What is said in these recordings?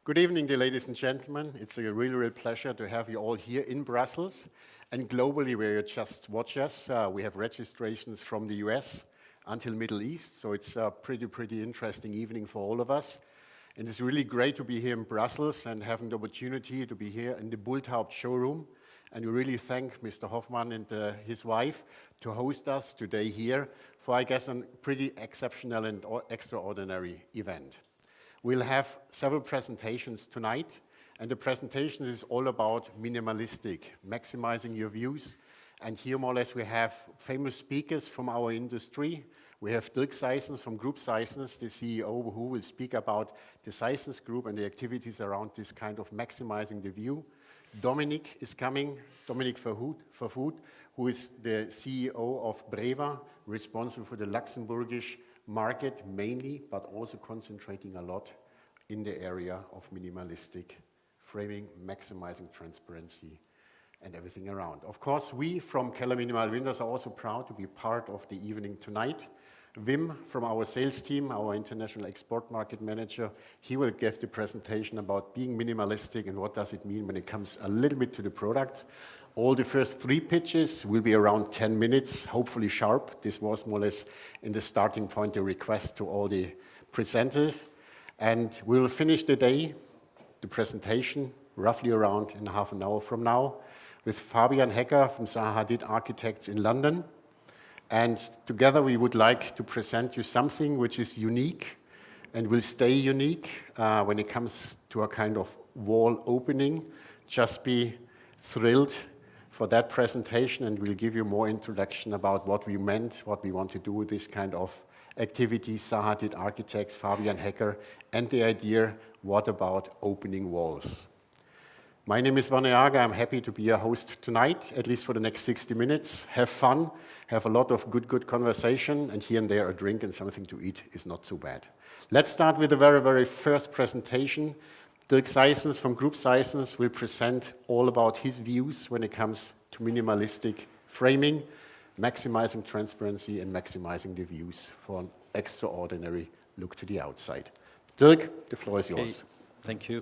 Good evening, dear ladies and gentlemen. It's a real pleasure to have you all here in Brussels and globally where you just watch us. We have registrations from the US until Middle East, so it's a pretty interesting evening for all of us. And it's really great to be here in Brussels and having the opportunity to be here in the Bulthaupt showroom. And we really thank Mr. Hoffmann and his wife to host us today here for, I guess, a pretty exceptional and extraordinary event. We'll have several presentations tonight, and the presentation is all about minimalistic, maximizing your views. And here more or less we have famous speakers from our industry. We have Group Ceyssens from Group Ceyssens, the CEO, who will speak about the Ceyssens Group and the activities around this kind of maximizing the view. Dominic is coming, Dominic Vervoet, who is the CEO of Brever, responsible for the Luxembourgish market mainly, but also concentrating a lot in the area of minimalistic framing, maximizing transparency and everything around. Of course, we from Keller Minimal Windows are also proud to be part of the evening tonight. Wim from our sales team, our international export market manager, he will give the presentation about being minimalistic and what does it mean when it comes a little bit to the products. All the first 3 pitches will be around 10 minutes, hopefully sharp. This was more or less in the starting point, a request to all the presenters. And we will finish the day, the presentation, roughly around in half an hour from now, with Fabian Hecker from Zaha Hadid Architects in London. And together we would like to present you something which is unique and will stay unique when it comes to a kind of wall opening. Just be thrilled for that presentation, and we'll give you more introduction about what we meant, what we want to do with this kind of activity, Zaha Hadid Architects, Fabian Hecker, and the idea, what about opening walls? My name is Van Jager. I'm happy to be your host tonight, at least for the next 60 minutes. Have fun, have a lot of good conversation, and here and there a drink and something to eat is not so bad. Let's start with the very first presentation. Group Ceyssens from Group Ceyssens will present all about his views when it comes to minimalistic framing, maximizing transparency and maximizing the views for an extraordinary look to the outside. Dirk, the floor is yours. Thank you.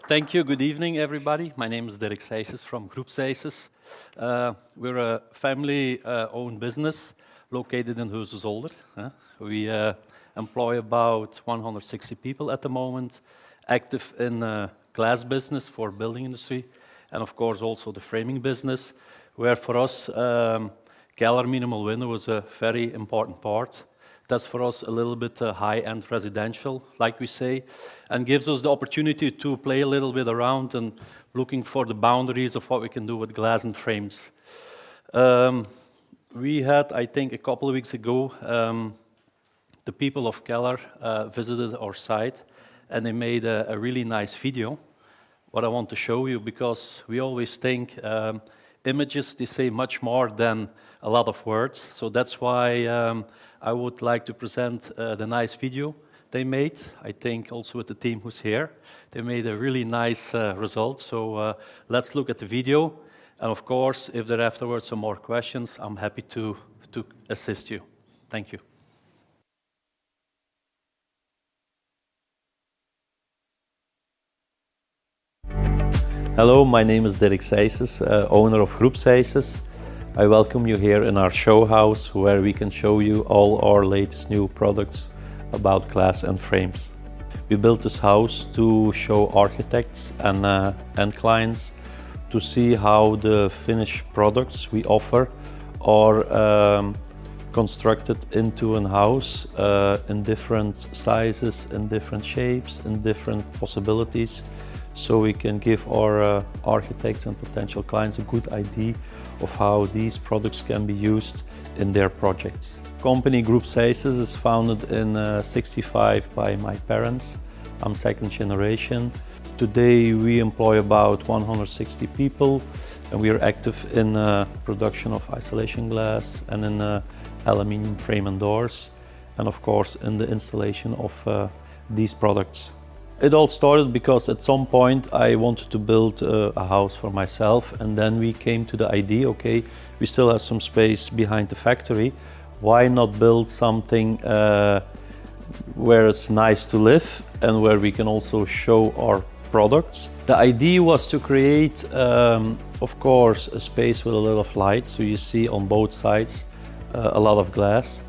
Thank you. Good evening, everybody. My name is Group Ceyssens from Group Ceyssens. We're a family-owned business located in Heusden-Zolder. We employ about 160 people at the moment, active in glass business for building industry, and of course also the framing business, where for us Keller Minimal Window was a very important part. That's for us a little bit high-end residential, like we say, and gives us the opportunity to play a little bit around and looking for the boundaries of what we can do with glass and frames. We had, I think, a couple of weeks ago, the people of Keller visited our site, and they made a really nice video. What I want to show you, because we always think images, they say much more than a lot of words. So that's why I would like to present the nice video they made. I think also with the team who's here, they made a really nice result. So let's look at the video. And of course, if there are afterwards some more questions, I'm happy to assist you. Thank you. Hello, my name is Group Ceyssens, owner of Group Ceyssens. I welcome you here in our show house, where we can show you all our latest new products about glass and frames. We built this house to show architects and clients to see how the finished products we offer are constructed into a house in different sizes, in different shapes, in different possibilities, so we can give our architects and potential clients a good idea of how these products can be used in their projects. Company Group Ceyssens is founded in '65 by my parents. I'm second generation. Today we employ about 160 people, and we are active in production of isolation glass and in aluminium frame and doors, and of course in the installation of these products. It all started because at some point I wanted to build a house for myself, and then we came to the idea, okay, we still have some space behind the factory, why not build something where it's nice to live and where we can also show our products. The idea was to create, of course, a space with a lot of light, so you see on both sides a lot of glass.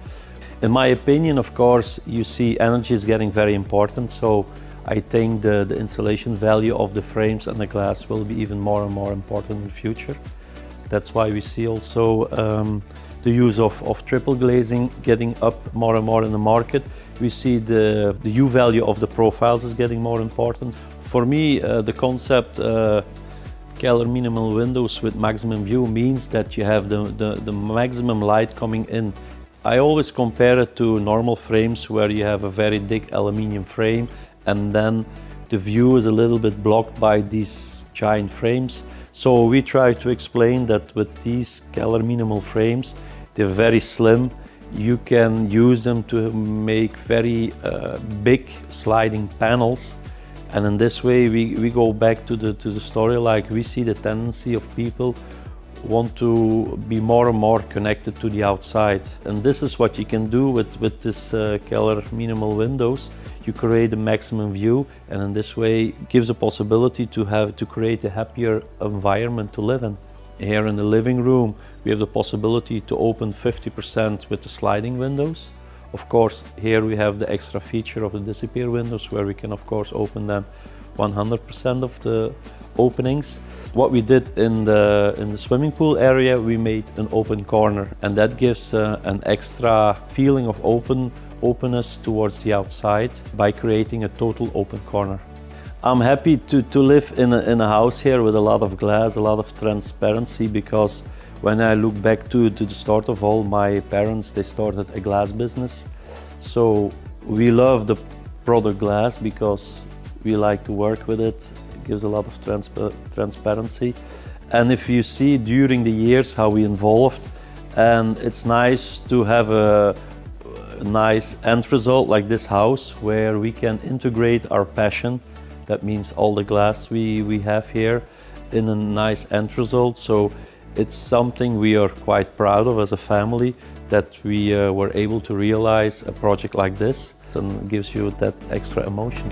In my opinion, of course, you see energy is getting very important, so I think the installation value of the frames and the glass will be even more and more important in the future. That's why we see also the use of triple glazing getting up more and more in the market. We see the U value of the profiles is getting more important. For me, the concept Keller minimal windows with maximum view means that you have the maximum light coming in. I always compare it to normal frames where you have a very thick aluminium frame and then the view is a little bit blocked by these giant frames. So we try to explain that with these Keller minimal frames, they're very slim. You can use them to make very big sliding panels. And in this way, we go back to the story, like we see the tendency of people want to be more and more connected to the outside. And this is what you can do with this Keller minimal windows. You create a maximum view, and in this way gives a possibility to create a happier environment to live in. Here in the living room, we have the possibility to open 50% with the sliding windows. Of course, here we have the extra feature of the disappear windows where we can of course open them 100% of the openings. What we did in the swimming pool area, we made an open corner, and that gives an extra feeling of openness towards the outside by creating a total open corner. I'm happy to live in a house here with a lot of glass, a lot of transparency, because when I look back to the start of all, my parents, they started a glass business. So we love the product glass because we like to work with it. It gives a lot of transparency. And if you see during the years how we evolved, and it's nice to have a nice end result like this house where we can integrate our passion. That means all the glass we have here in a nice end result. So it's something we are quite proud of as a family, that we were able to realize a project like this, and gives you that extra emotion.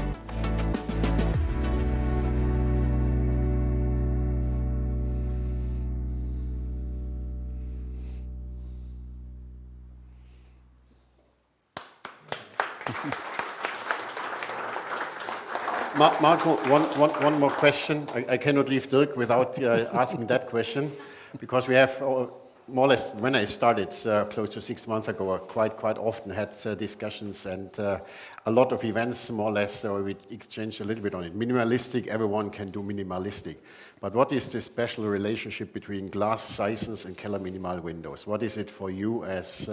Marco, one more question. I cannot leave Dirk without asking that question, because we have more or less, when I started close to 6 months ago, quite often had discussions and a lot of events, more or less, so we exchanged a little bit on it. Minimalistic, everyone can do minimalistic. But what is the special relationship between Group Ceyssens and Keller Minimal Windows? What is it for you as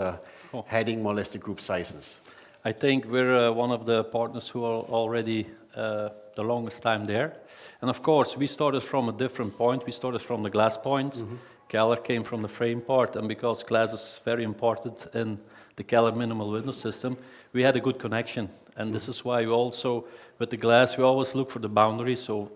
heading more or less the Group Ceyssens? I think we're one of the partners who are already the longest time there. And of course, we started from a different point. We started from the glass point. Mm-hmm. Keller came from the frame part, and because glass is very important in the Keller minimal window system, we had a good connection. And this is why we also, with the glass, we always look for the boundary, so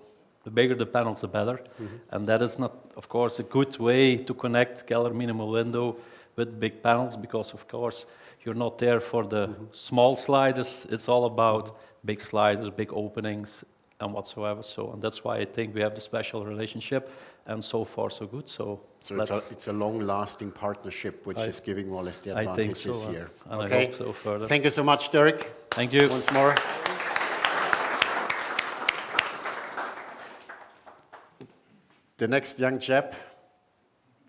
the bigger the panels, the better. Mm-hmm. And that is not, of course, a good way to connect Keller minimal window with big panels, because of course, you're not there for the small sliders. It's all about big sliders, big openings, and whatsoever. So, and that's why I think we have the special relationship, and so far so good. So it's a long-lasting partnership, which is giving more or less the advantages I think so, here. And okay. I hope so further. Thank you so much, Dirk. Thank you. Once more. The next young chap,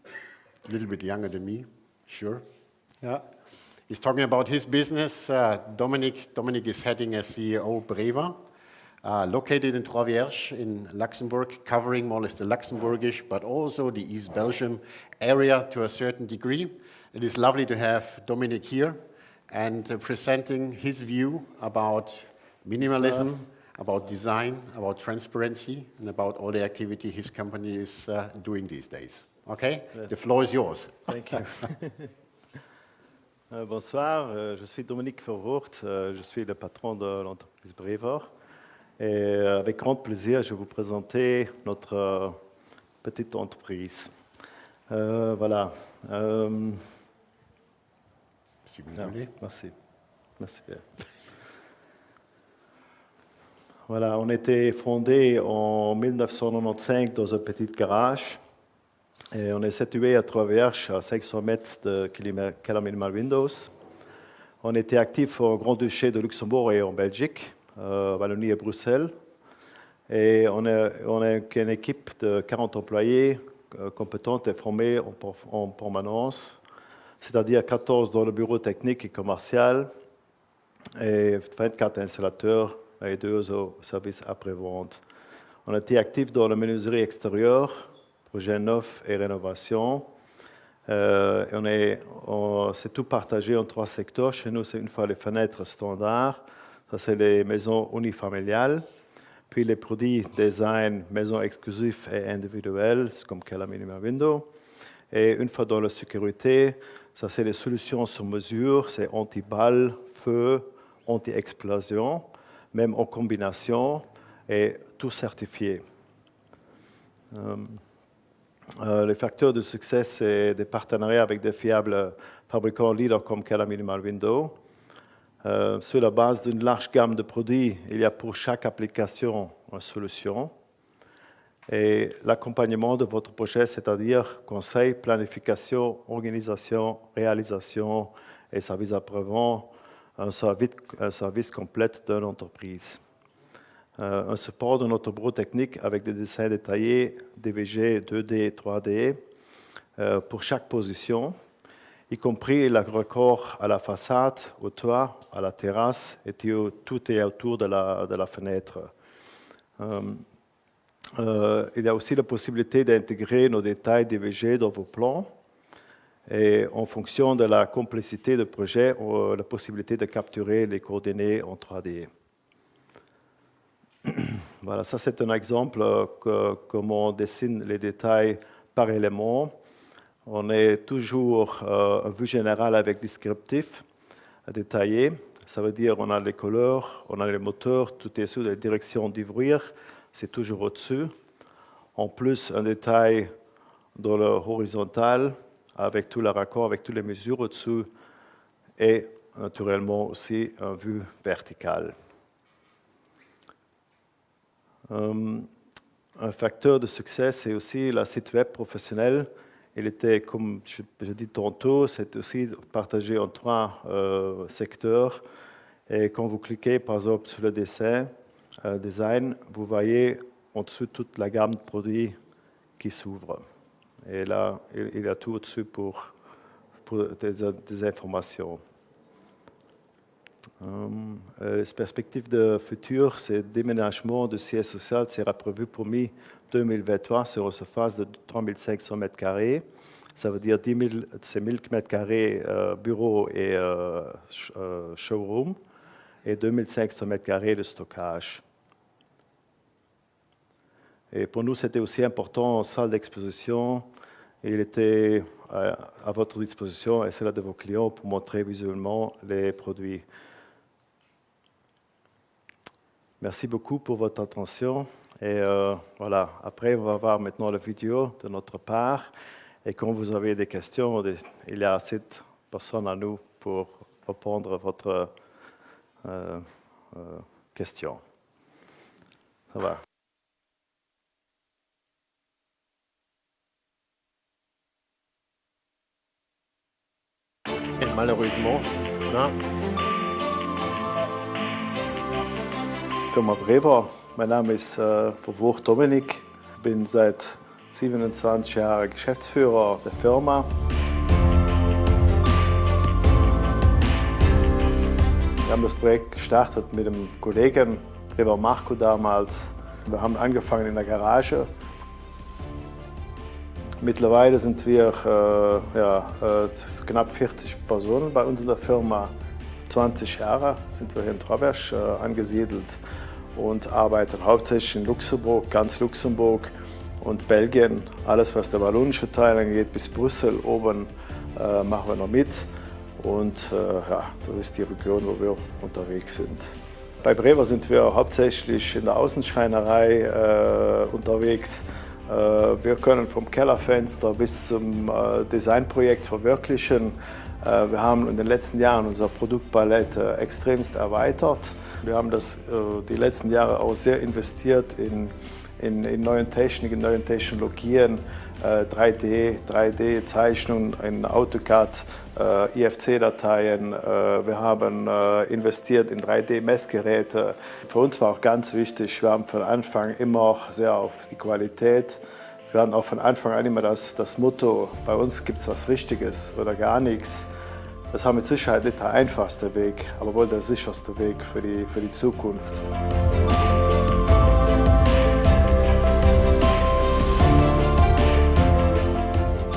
a little bit younger than me, sure. Yeah. He's talking about his business. Dominic is heading as CEO Brever, located in Trois Vierges in Luxembourg, covering more or less the Luxembourgish, but also the East Belgium area to a certain degree. It is lovely to have Dominic here and presenting his view about minimalism, about design, about transparency, and about all the activity his company is doing these days. Okay? Yeah. The floor is yours. Thank you. Bonsoir, je suis Dominique Verwoerd, je suis le patron de l'entreprise Brever. Et avec grand plaisir, je vais vous présenter notre petite entreprise. Voilà. Si vous Ah, voulez. merci. Merci bien. Voilà, on était fondé en 1995 dans un petit garage. Et on est situé à Trois-Verges, à 500 mètres de Keller Minimal Windows. On était actif au Grand-Duché de Luxembourg et en Belgique, Wallonie et Bruxelles. Et on est une équipe de 40 employés compétentes et formés en permanence, c'est-à-dire 14 dans le bureau technique et commercial et 24 installateurs et 2 au service après-vente. On était actif dans la menuiserie extérieure, projet neuf et rénovation. C'est tout partagé en 3 secteurs. Chez nous, c'est une fois les fenêtres standards. Ça, c'est les maisons unifamiliales. Puis les produits design, maisons exclusives et individuelles, comme Keller Minimal Window. Et une fois dans la sécurité, ça, c'est les solutions sur mesure. C'est anti-balles, feu, anti-explosion, même en combination, et tout certifié. Les facteurs de succès, c'est des partenariats avec des fiables fabricants leaders comme Keller Minimal Window. Sur la base d'une large gamme de produits, il y a pour chaque application une solution. Et l'accompagnement de votre projet, c'est-à-dire conseil, planification, organisation, réalisation et service après-vente, un service complet d'une entreprise. Un support de notre bureau technique avec des dessins détaillés, DVG, 2D, 3D, pour chaque position, y compris le raccord à la façade, au toit, à la terrasse, et tout est autour de la fenêtre. Il y a aussi la possibilité d'intégrer nos détails DVG dans vos plans, et en fonction de la complexité du projet, la possibilité de capturer les coordonnées en 3D. Voilà, ça c'est un exemple comment on dessine les détails par élément. On est toujours en vue générale avec descriptif détaillé. Ça veut dire on a les couleurs, on a les moteurs, tout est sur la direction d'ouvrir, c'est toujours au-dessus. En plus, un détail dans le horizontal avec tout le raccord, avec toutes les mesures au-dessus et naturellement aussi une vue verticale. Un facteur de succès, c'est aussi le site web professionnel. Il était, comme je dis tantôt, c'est aussi partagé en 3 secteurs. Et quand vous cliquez, par exemple, sur le design, vous voyez en dessous toute la gamme de produits qui s'ouvre. Et là, il y a tout au-dessus pour des informations. Les perspectives de futur, c'est déménagement de siège social sera prévu pour mi-2023 sur une surface de 3500 m². Ça veut dire 10 000 m² bureau et showroom et 2500 m² de stockage. Et pour nous, c'était aussi important en salle d'exposition. Il était à votre disposition et celle de vos clients pour montrer visuellement les produits. Merci beaucoup pour votre attention. Et voilà, après, on va voir maintenant la vidéo de notre part. Et quand vous avez des questions, il y a assez de personnes à nous pour répondre à votre question. Ça va. Et malheureusement, non. Firma Brever. Mein Name ist Verwurch Dominik. Ich bin seit 27 Jahren Geschäftsführer der Firma. Wir haben das Projekt gestartet mit einem Kollegen, Brever Marco damals. Wir haben angefangen in der Garage. Mittlerweile sind wir knapp 40 Personen bei uns in der Firma. 20 Jahre sind wir hier in Trois-Verges angesiedelt und arbeiten hauptsächlich in Luxemburg, ganz Luxemburg und Belgien. Alles, was der wallonische Teil angeht, bis Brüssel oben machen wir noch mit. Und das ist die Region, wo wir unterwegs sind. Bei Brever sind wir hauptsächlich in der Außenschreinerei unterwegs. Wir können vom Kellerfenster bis zum Designprojekt verwirklichen. Wir haben in den letzten Jahren unsere Produktpalette extremst erweitert. Wir haben die letzten Jahre auch sehr investiert in neuen Techniken, neuen Technologien, 3D-Zeichnungen in AutoCAD, IFC-Dateien. Wir haben investiert in 3D-Messgeräte. Für uns war auch ganz wichtig, wir haben von Anfang immer auch sehr auf die Qualität. Wir hatten auch von Anfang an immer das Motto, bei uns gibt es was Richtiges oder gar nichts. Das war mit Sicherheit nicht der einfachste Weg, aber wohl der sicherste Weg für die Zukunft.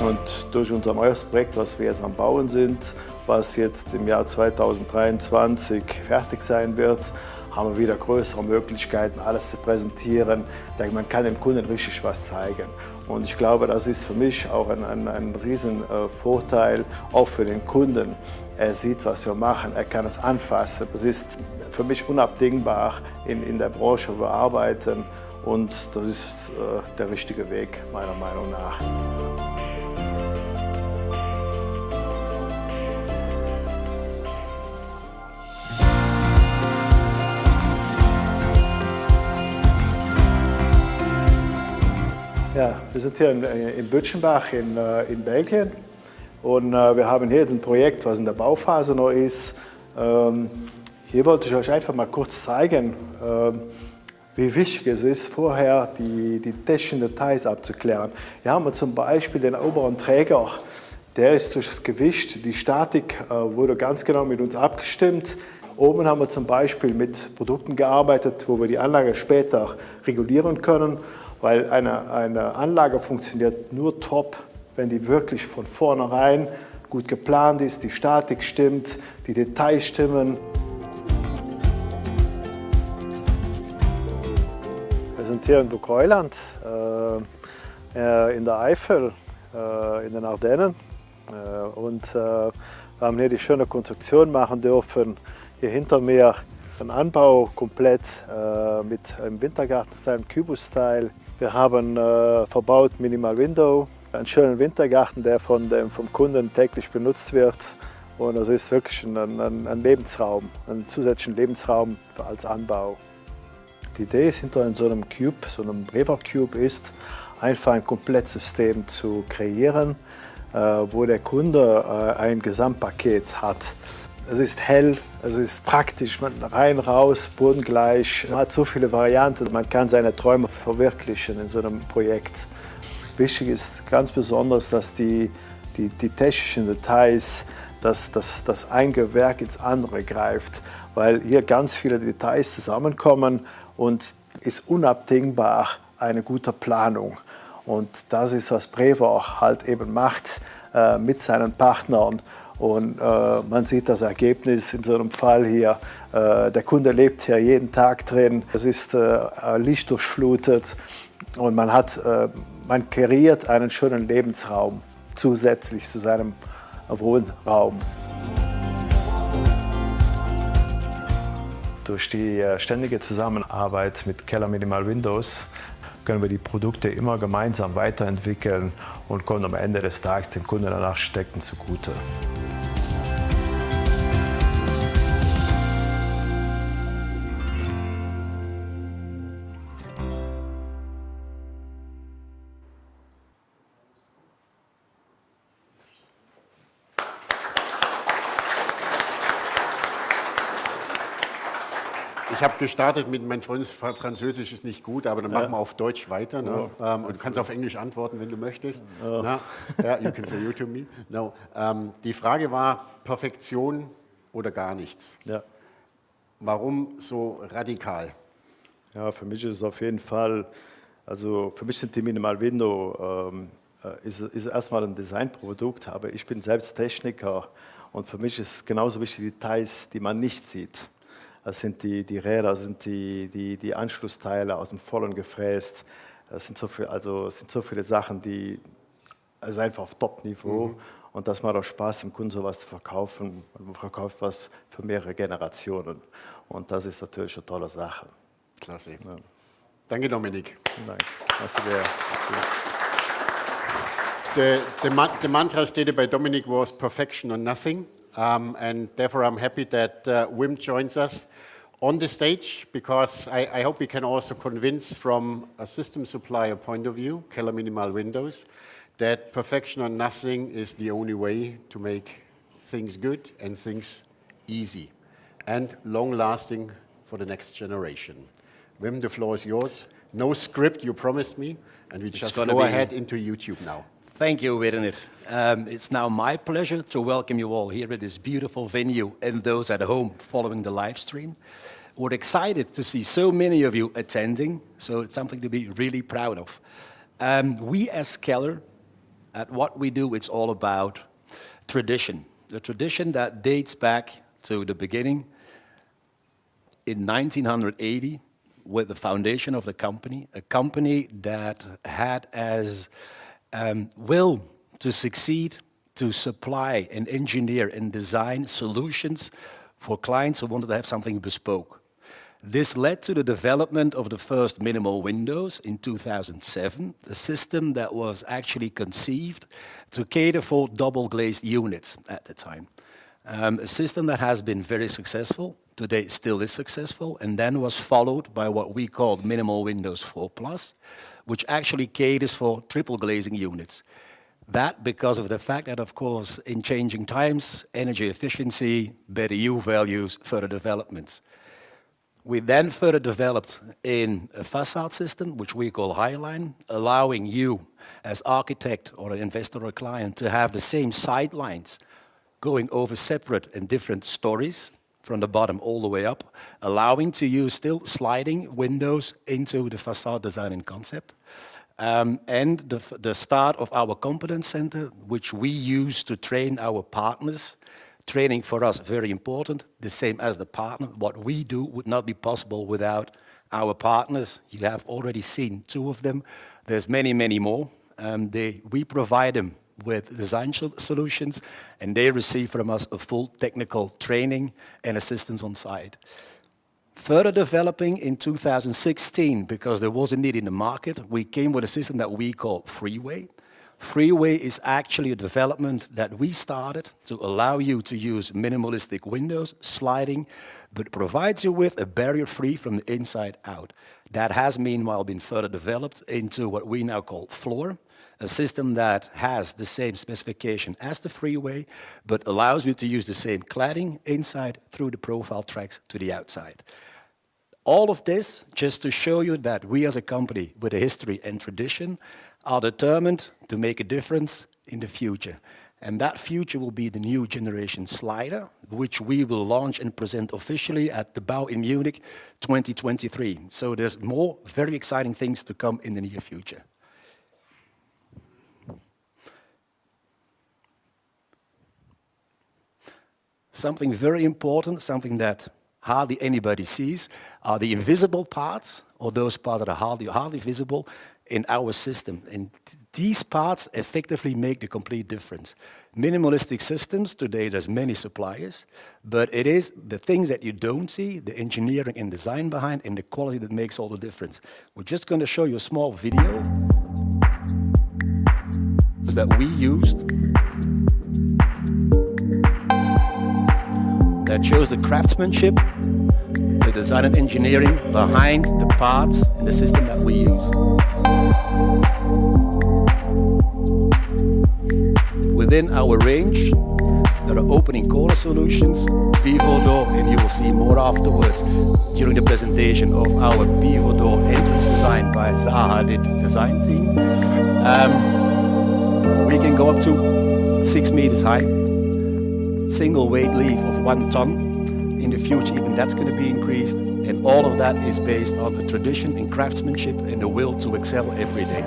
Und durch unser neues Projekt, was wir jetzt am Bauen sind, was jetzt im Jahr 2023 fertig sein wird, haben wir wieder größere Möglichkeiten, alles zu präsentieren. Man kann dem Kunden richtig was zeigen. Und ich glaube, das ist für mich auch ein riesen Vorteil, auch für den Kunden. Er sieht, was wir machen, er kann es anfassen. Das ist für mich unabdingbar in der Branche, wo wir arbeiten. Und das ist der richtige Weg, meiner Meinung nach. Ja, wir sind hier in Bütchenbach in Belgien und wir haben hier jetzt ein Projekt, was in der Bauphase noch ist. Hier wollte ich euch einfach mal kurz zeigen, wie wichtig es ist, vorher die technischen Details abzuklären. Hier haben wir zum Beispiel den oberen Träger, der ist durch das Gewicht, die Statik wurde ganz genau mit uns abgestimmt. Oben haben wir zum Beispiel mit Produkten gearbeitet, wo wir die Anlage später regulieren können. Weil eine Anlage funktioniert nur top, wenn die wirklich von vornherein gut geplant ist, die Statik stimmt, die Details stimmen. Wir sind hier in Burgkeuland, in der Eifel, in den Ardennen. Und wir haben hier die schöne Konstruktion machen dürfen. Hier hinter mir ein Anbau komplett mit einem Wintergarten-Style, einem Kubus-Style. Wir haben verbaut Minimal Window, einen schönen Wintergarten, der vom Kunden täglich benutzt wird. Und das ist wirklich ein Lebensraum, einen zusätzlichen Lebensraum als Anbau. Die Idee ist hinter so einem Cube, so einem Brever Cube, ist einfach ein Komplettsystem zu kreieren, wo der Kunde ein Gesamtpaket hat. Es ist hell, es ist praktisch, rein, raus, bodengleich. Man hat so viele Varianten, man kann seine Träume verwirklichen in so einem Projekt. Wichtig ist ganz besonders, dass die technischen Details, dass das ein Gewerk ins andere greift, weil hier ganz viele Details zusammenkommen und ist unabdingbar eine gute Planung. Und das ist, was Brever halt eben macht mit seinen Partnern. Und man sieht das Ergebnis in so einem Fall hier. Der Kunde lebt hier jeden Tag drin. Es ist lichtdurchflutet und man kreiert einen schönen Lebensraum zusätzlich zu seinem Wohnraum. Durch die ständige Zusammenarbeit mit Keller Minimal Windows können wir die Produkte immer gemeinsam weiterentwickeln und kommen am Ende des Tages den Kunden und Architekten zugute. Ich habe gestartet mit, mein Französisch ist nicht gut, aber dann machen wir auf Deutsch weiter. Ne? Und du kannst auf Englisch antworten, wenn du möchtest. Ja, you can say you to me. No. Die Frage war, Perfektion oder gar nichts. Ja. Warum so radikal? Ja, für mich ist es auf jeden Fall, also für mich sind die Minimal Window ist erstmal ein Designprodukt, aber ich bin selbst Techniker und für mich ist es genauso wichtig die Details, die man nicht sieht. Das sind die Räder, das sind die Anschlussteile aus dem Vollen gefräst. Es sind so viele Sachen, die also einfach auf Top-Niveau. Und das macht auch Spaß, dem Kunden sowas zu verkaufen. Man verkauft was für mehrere Generationen. Und das ist natürlich eine tolle Sache. Klasse. Ja. Danke, Dominik. Danke. Danke sehr. The mantra stated by Dominic was perfection or nothing. And therefore, I'm happy that Wim joins us on the stage, because I hope we can also convince from a system supplier point of view, Keller Minimal Windows, that perfection or nothing is the only way to make things good and things easy and long-lasting for the next generation. Wim, the floor is yours. No script, you promised me, and we just go ahead into YouTube now. Thank you, Werner. It's now my pleasure to welcome you all here at this beautiful venue and those at home following the live stream. We're excited to see so many of you attending, so it's something to be really proud of. We as Keller, at what we do, it's all about tradition. The tradition that dates back to the beginning in 1980 with the foundation of the company, a company that had as will to succeed, to supply and engineer and design solutions for clients who wanted to have something bespoke. This led to the development of the first minimal windows in 2007, a system that was actually conceived to cater for double glazed units at the time. A system that has been very successful, today still is successful, and then was followed by what we called Minimal Windows 4+, which actually caters for triple glazing units. That because of the fact that, of course, in changing times, energy efficiency, better U values, further developments. We then further developed in a facade system, which we call Highline, allowing you as architect or an investor or a client to have the same sidelines going over separate and different stories from the bottom all the way up, allowing to use still sliding windows into the facade design and concept. And the start of our competence center, which we use to train our partners. Training for us, very important, the same as the partner. What we do would not be possible without our partners. You have already seen 2 of them. There's many, many more. We provide them with design solutions, and they receive from us a full technical training and assistance on site. Further developing in 2016, because there was a need in the market, we came with a system that we call Freeway. Freeway is actually a development that we started to allow you to use minimalistic windows, sliding, but provides you with a barrier free from the inside out. That has meanwhile been further developed into what we now call Floor, a system that has the same specification as the Freeway, but allows you to use the same cladding inside through the profile tracks to the outside. All of this just to show you that we as a company with a history and tradition are determined to make a difference in the future. And that future will be the new generation slider, which we will launch and present officially at the Bau in Munich 2023. So there's more very exciting things to come in the near future. Something very important, something that hardly anybody sees, are the invisible parts, or those parts that are hardly visible in our system. And these parts effectively make the complete difference. Minimalistic systems, today there's many suppliers, but it is the things that you don't see, the engineering and design behind, and the quality that makes all the difference. We're just going to show you a small video that we used that shows the craftsmanship, the design and engineering behind the parts and the system that we use. Within our range, there are opening corner solutions, pivot door, and you will see more afterwards during the presentation of our pivot door entrance design by Zaha Hadid design team. We can go up to 6 meters high. Single weight leaf of 1 ton. In the future, even that's going to be increased. And all of that is based on the tradition and craftsmanship and the will to excel every day.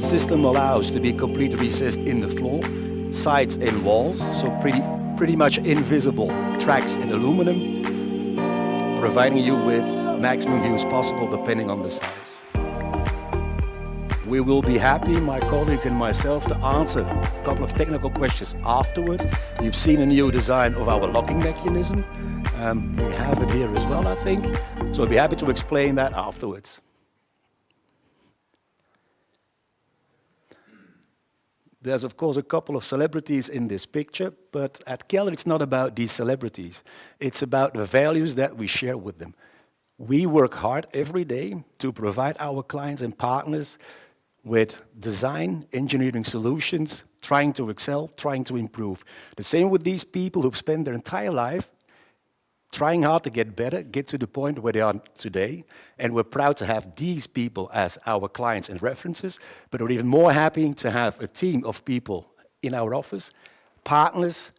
System allows to be completely recessed in the floor, sides and walls, so pretty much invisible tracks in aluminum, providing you with maximum views possible depending on the size. We will be happy, my colleagues and myself, to answer a couple of technical questions afterwards. You've seen a new design of our locking mechanism. We have it here as well, I think. So I'll be happy to explain that afterwards. There's, of course, a couple of celebrities in this picture, but at Keller, it's not about these celebrities. It's about the values that we share with them. We work hard every day to provide our clients and partners with design, engineering solutions, trying to excel, trying to improve. The same with these people who've spent their entire life trying hard to get better, get to the point where they are today. And we're proud to have these people as our clients and references, but we're even more happy to have a team of people in our office, partners,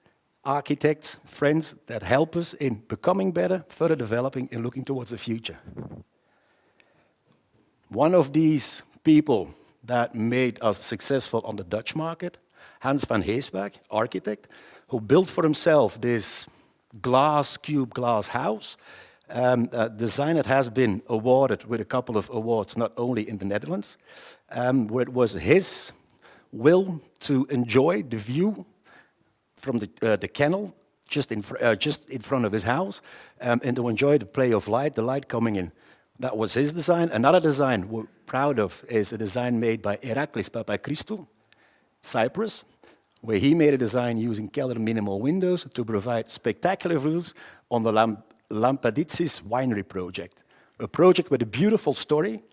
architects, friends that help us in becoming better, further developing, and looking towards the future. One of these people that made us successful on the Dutch market, Hans van Heeswijk, architect, who built for himself this cube glass house, a design that has been awarded with a couple of awards, not only in the Netherlands, where it was his will to enjoy the view from the canal just in front of his house, and to enjoy the play of light, the light coming in. That was his design. Another design we're proud of is a design made by Iraklis Papachristou, Cyprus, where he made a design using Keller minimal windows to provide spectacular views on the Lampaditsis winery project. A project with a beautiful story,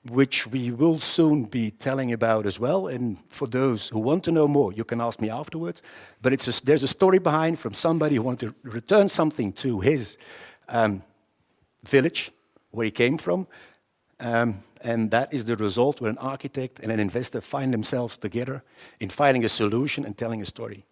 which we will soon be telling about as well. And for those who want to know more, you can ask me afterwards. But there's a story behind from somebody who wanted to return something to his village, where he came from. And that is the result where an architect and an investor find themselves together in finding a solution and telling a story.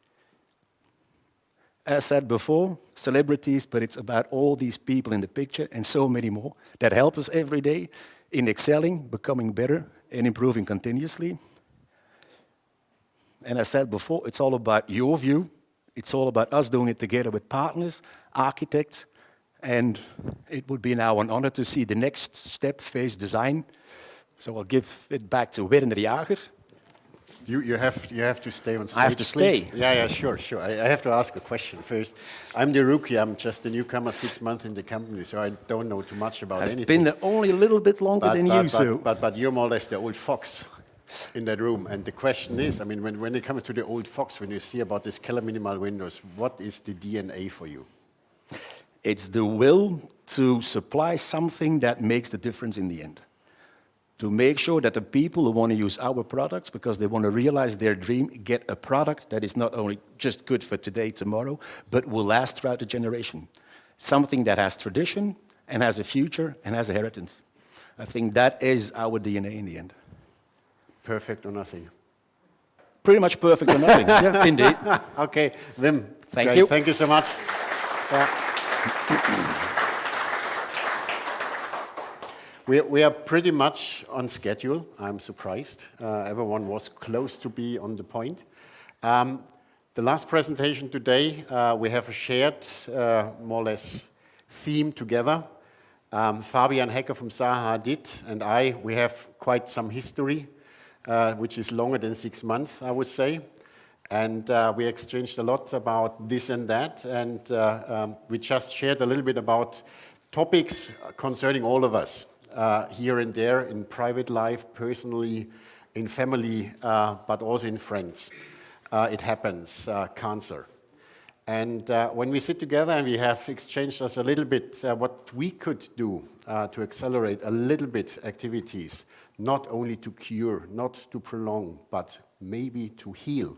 As said before, celebrities, but it's about all these people in the picture and so many more that help us every day in excelling, becoming better, and improving continuously. And as said before, it's all about your view. It's all about us doing it together with partners, architects, and it would be now an honor to see the next step, phase design. So I'll give it back to Werner de Jager. You have to stay on stage. I have to please. stay. Yeah, sure. I have to ask a question first. I'm the rookie. I'm just a newcomer, 6 months in the company, so I don't know too much about anything. I've been there only a little bit longer than you, so. But you're more or less the old fox in that room. And the question is, I mean, when it comes to the old fox, when you see about this Keller minimal windows, what is the DNA for you? It's the will to supply something that makes the difference in the end. To make sure that the people who want to use our products because they want to realize their dream get a product that is not only just good for today, tomorrow, but will last throughout the generation. Something that has tradition and has a future and has a heritage. I think that is our DNA in the end. Perfect or nothing? Pretty much perfect or nothing, yeah, indeed. Okay, Wim. Thank you. Thank you so much. Yeah. We are pretty much on schedule. I'm surprised. Everyone was close to be on the point. The last presentation today, we have a shared, more or less, theme together. Fabian Hecker from Zaha Hadid and we have quite some history, which is longer than 6 months, I would say. And we exchanged a lot about this and that, and we just shared a little bit about topics concerning all of us, here and there, in private life, personally, in family, but also in friends. It happens, cancer. And when we sit together and we have exchanged us a little bit what we could do to accelerate a little bit activities, not only to cure, not to prolong, but maybe to heal.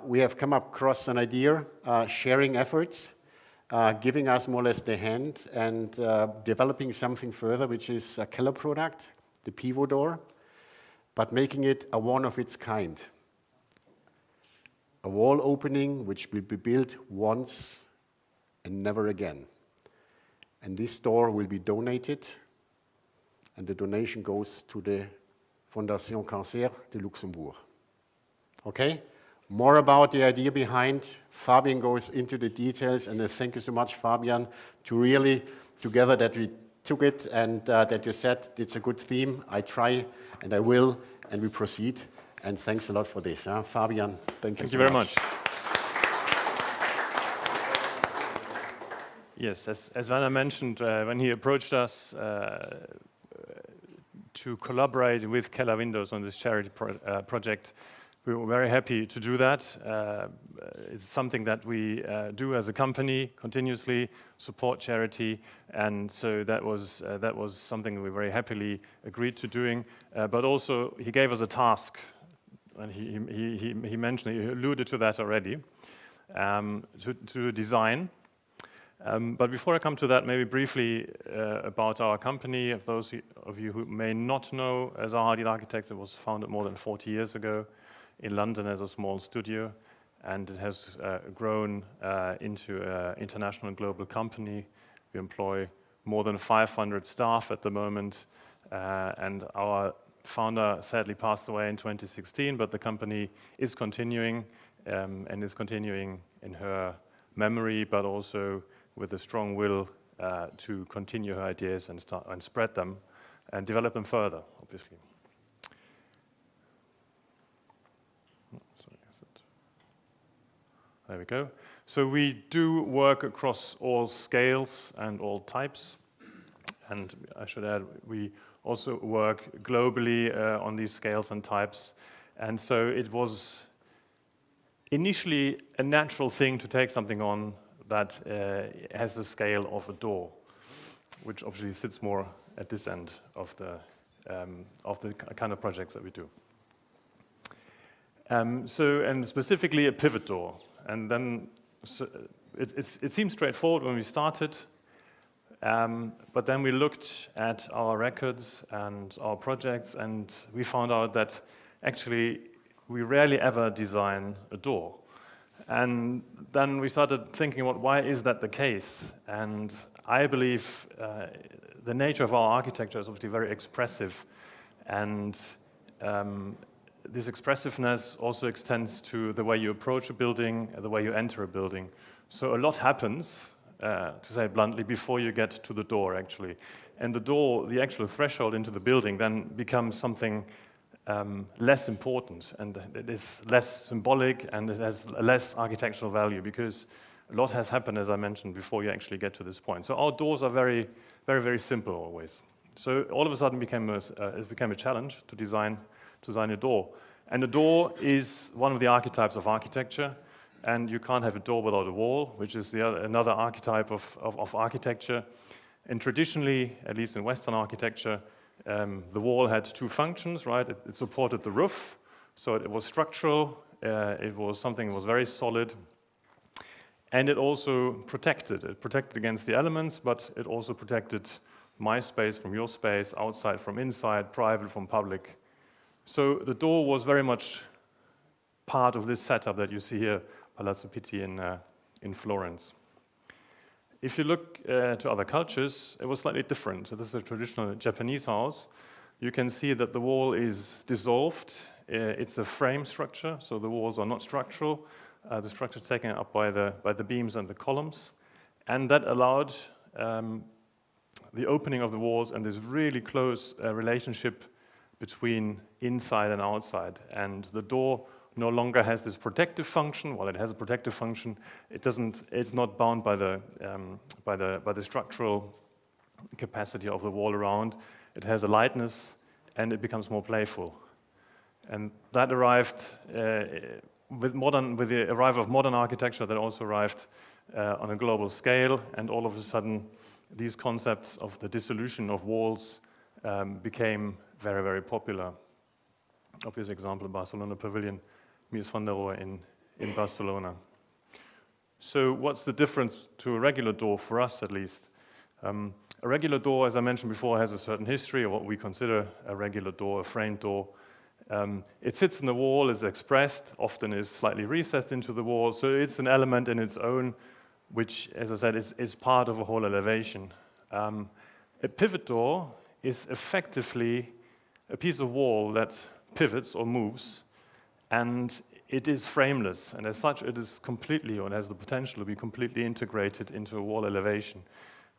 We have come across an idea, sharing efforts, giving us more or less the hand and developing something further, which is a Keller product, the pivot door, but making it a one of its kind. A wall opening which will be built once and never again. And this door will be donated, and the donation goes to the Fondation Cancer de Luxembourg. Okay? More about the idea behind. Fabian goes into the details, and thank you so much, Fabian, to really, together that we took it and that you said it's a good theme. I try and I will, and we proceed. And thanks a lot for this. Fabian, thank you so very much. Yes, as Werner mentioned, when he approached us to collaborate with Keller Windows on this charity project, We were very happy to do that. It's something that we do as a company continuously, support charity, and so that was something we very happily agreed to doing. But also, he gave us a task, and he mentioned, he alluded to that already, to design. But before I come to that, maybe briefly about our company. Of those of you who may not know, Zaha Hadid Architects, it was founded more than 40 years ago in London as a small studio, and it has grown into an international and global company. We employ more than 500 staff at the moment, and our founder sadly passed away in 2016, but the company is continuing, and is continuing in her memory, but also with a strong will to continue her ideas and spread them and develop them further, obviously. There we go. So we do work across all scales and all types. And I should add, we also work globally on these scales and types. And so it was initially a natural thing to take something on that has the scale of a door, which obviously sits more at this end of the kind of projects that we do. And specifically a pivot door. And then it seemed straightforward when we started, but then we looked at our records and our projects, and we found out that actually we rarely ever design a door. And then we started thinking about why is that the case? And I believe the nature of our architecture is obviously very expressive, and this expressiveness also extends to the way you approach a building, the way you enter a building. So a lot happens, to say it bluntly, before you get to the door, actually. And the door, the actual threshold into the building, then becomes something less important, and it is less symbolic, and it has less architectural value, because a lot has happened, as I mentioned, before you actually get to this point. So our doors are very, very, very simple always. So all of a sudden it became a challenge to design a door. And a door is one of the archetypes of architecture, and you can't have a door without a wall, which is another archetype of architecture. And traditionally, at least in Western architecture, the wall had two functions, right? It supported the roof, so it was structural, it was something that was very solid, and it also protected. It protected against the elements, but it also protected my space from your space, outside from inside, private from public. So the door was very much part of this setup that you see here, Palazzo Pitti in Florence. If you look to other cultures, it was slightly different. So this is a traditional Japanese house. You can see that the wall is dissolved. It's a frame structure, so the walls are not structural. The structure is taken up by the beams and the columns. And that allowed the opening of the walls and this really close relationship between inside and outside. And the door no longer has this protective function. While it has a protective function, it's not bound by the structural capacity of the wall around. It has a lightness, and it becomes more playful. And that arrived with the arrival of modern architecture. That also arrived on a global scale, and all of a sudden, these concepts of the dissolution of walls became very, very popular. Obvious example, Barcelona Pavilion, Mies van der Rohe in Barcelona. So what's the difference to a regular door, for us at least? A regular door, as I mentioned before, has a certain history of what we consider a regular door, a framed door. It sits in the wall, is expressed, often is slightly recessed into the wall, so it's an element in its own, which, as I said, is part of a whole elevation. A pivot door is effectively a piece of wall that pivots or moves, and it is frameless, and as such it is completely, or it has the potential to be completely integrated into a wall elevation.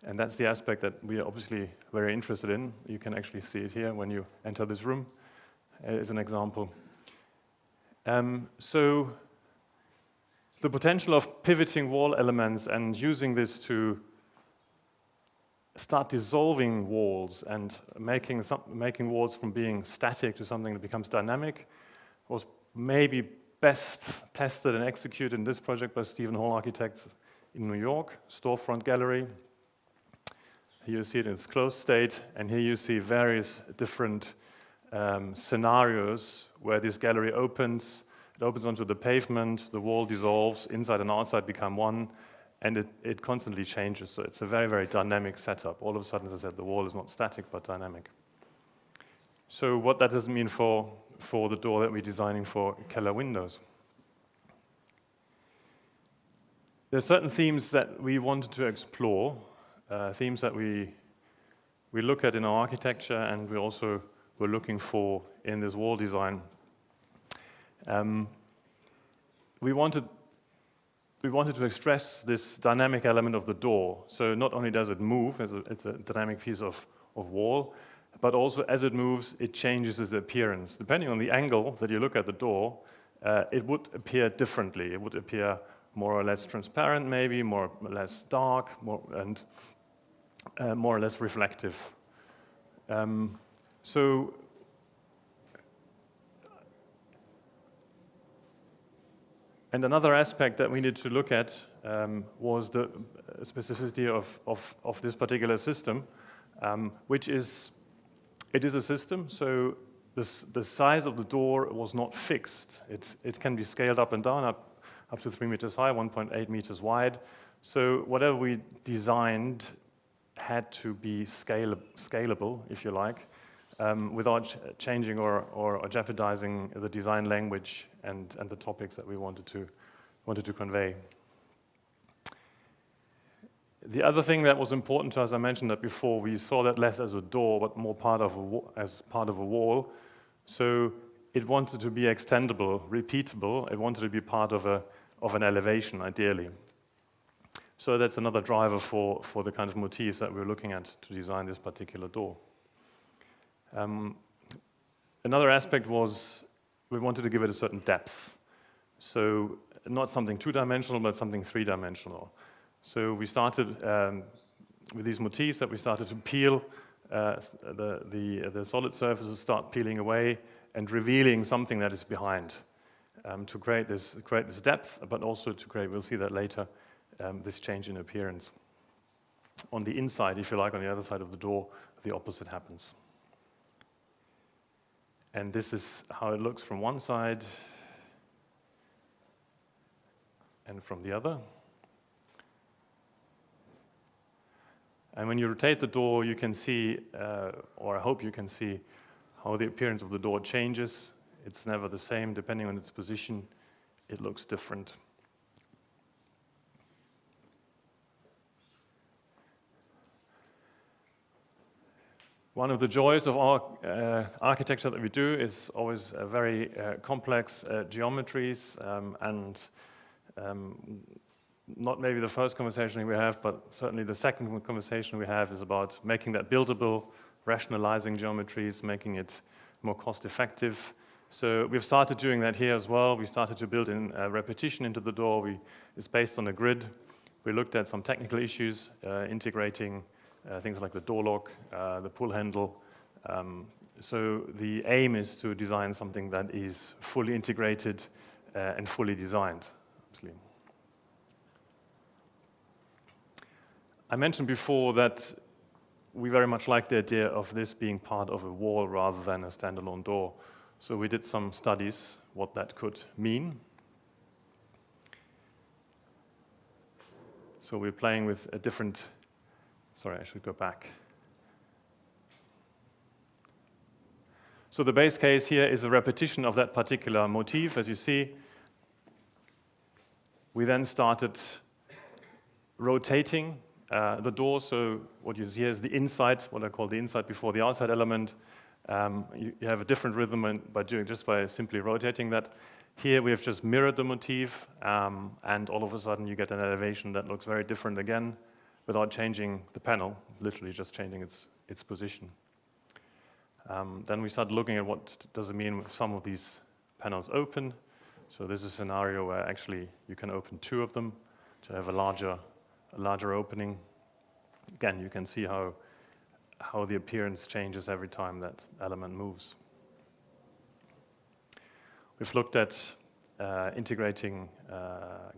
And that's the aspect that we are obviously very interested in. You can actually see it here when you enter this room, as an example. So the potential of pivoting wall elements and using this to start dissolving walls and making walls from being static to something that becomes dynamic was maybe best tested and executed in this project by Stephen Hall Architects in New York, storefront gallery. Here you see it in its closed state, and here you see various different scenarios where this gallery opens. It opens onto the pavement, the wall dissolves, inside and outside become one, and it constantly changes. So it's a very, very dynamic setup. All of a sudden, as I said, the wall is not static, but dynamic. So what that does mean for the door that we're designing for Keller windows. There are certain themes that we wanted to explore, themes that we look at in our architecture, and we also were looking for in this wall design. We wanted to express this dynamic element of the door. So not only does it move, it's a dynamic piece of wall, but also as it moves, it changes its appearance. Depending on the angle that you look at the door, it would appear differently. It would appear more or less transparent, maybe, more or less dark, more or less reflective. And another aspect that we need to look at was the specificity of this particular system, which is, it is a system, so the size of the door was not fixed. It can be scaled up and down, up to 3 meters high, 1.8 meters wide. So whatever we designed had to be scalable, if you like, without changing or jeopardizing the design language and the topics that we wanted to convey. The other thing that was important to us, I mentioned that before, we saw that less as a door, but more as part of a wall. So it wanted to be extendable, repeatable. It wanted to be part of an elevation, ideally. So that's another driver for the kind of motifs that we're looking at to design this particular door. Another aspect was we wanted to give it a certain depth. So not something two-dimensional, but something three-dimensional. So we started with these motifs that we started to peel the solid surfaces, start peeling away and revealing something that is behind to create this depth, but also to create, we'll see that later, this change in appearance. On the inside, if you like, on the other side of the door, the opposite happens. And this is how it looks from one side and from the other. And when you rotate the door, you can see, or I hope you can see, how the appearance of the door changes. It's never the same. Depending on its position, it looks different. One of the joys of our architecture that we do is always very complex geometries, and not maybe the first conversation we have, but certainly the second conversation we have is about making that buildable, rationalizing geometries, making it more cost-effective. So we've started doing that here as well. We started to build in repetition into the door. It's based on a grid. We looked at some technical issues, integrating things like the door lock, the pull handle. So the aim is to design something that is fully integrated and fully designed, obviously. I mentioned before that we very much like the idea of this being part of a wall rather than a standalone door. So we did some studies what that could mean. So we're playing with a different, sorry, I should go back. So the base case here is a repetition of that particular motif, as you see. We then started rotating the door, so what you see here is the inside, what I call the inside before the outside element. You have a different rhythm by simply rotating that. Here we have just mirrored the motif, and all of a sudden you get an elevation that looks very different again, without changing the panel, literally just changing its position. Then we started looking at what does it mean if some of these panels open. So this is a scenario where actually you can open 2 of them to have a larger opening. Again, you can see how the appearance changes every time that element moves. We've looked at integrating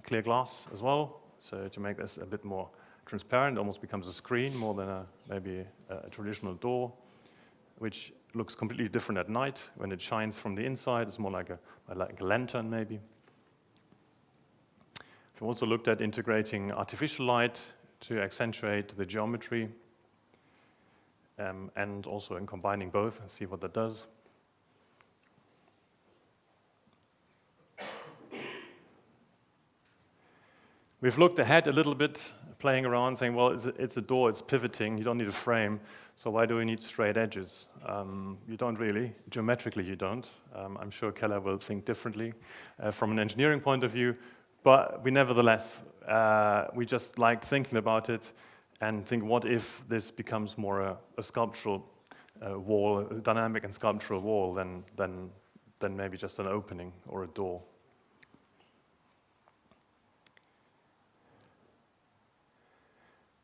clear glass as well, so to make this a bit more transparent, almost becomes a screen more than maybe a traditional door, which looks completely different at night. When it shines from the inside, it's more like a lantern maybe. We've also looked at integrating artificial light to accentuate the geometry, and also in combining both and see what that does. We've looked ahead a little bit, playing around, saying, well, it's a door, it's pivoting, you don't need a frame, so why do we need straight edges? You don't really. Geometrically, you don't. I'm sure Keller will think differently from an engineering point of view, but we nevertheless, we just like thinking about it and think, what if this becomes more a sculptural wall, a dynamic and sculptural wall than maybe just an opening or a door.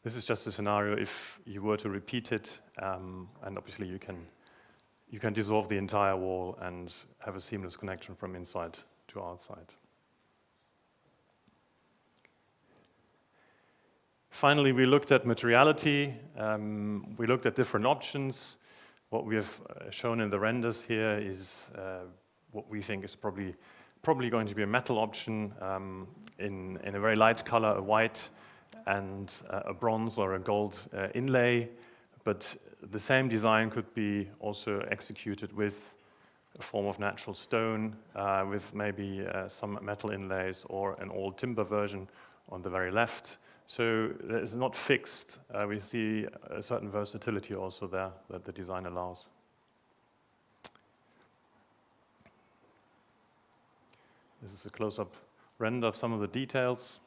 This is just a scenario if you were to repeat it, and obviously you can dissolve the entire wall and have a seamless connection from inside to outside. Finally, we looked at materiality. We looked at different options. What we have shown in the renders here is what we think is probably going to be a metal option in a very light color, a white, and a bronze or a gold inlay, but the same design could be also executed with a form of natural stone, with maybe some metal inlays or an old timber version on the very left. So it's not fixed. We see a certain versatility also there that the design allows. This is a close-up render of some of the details.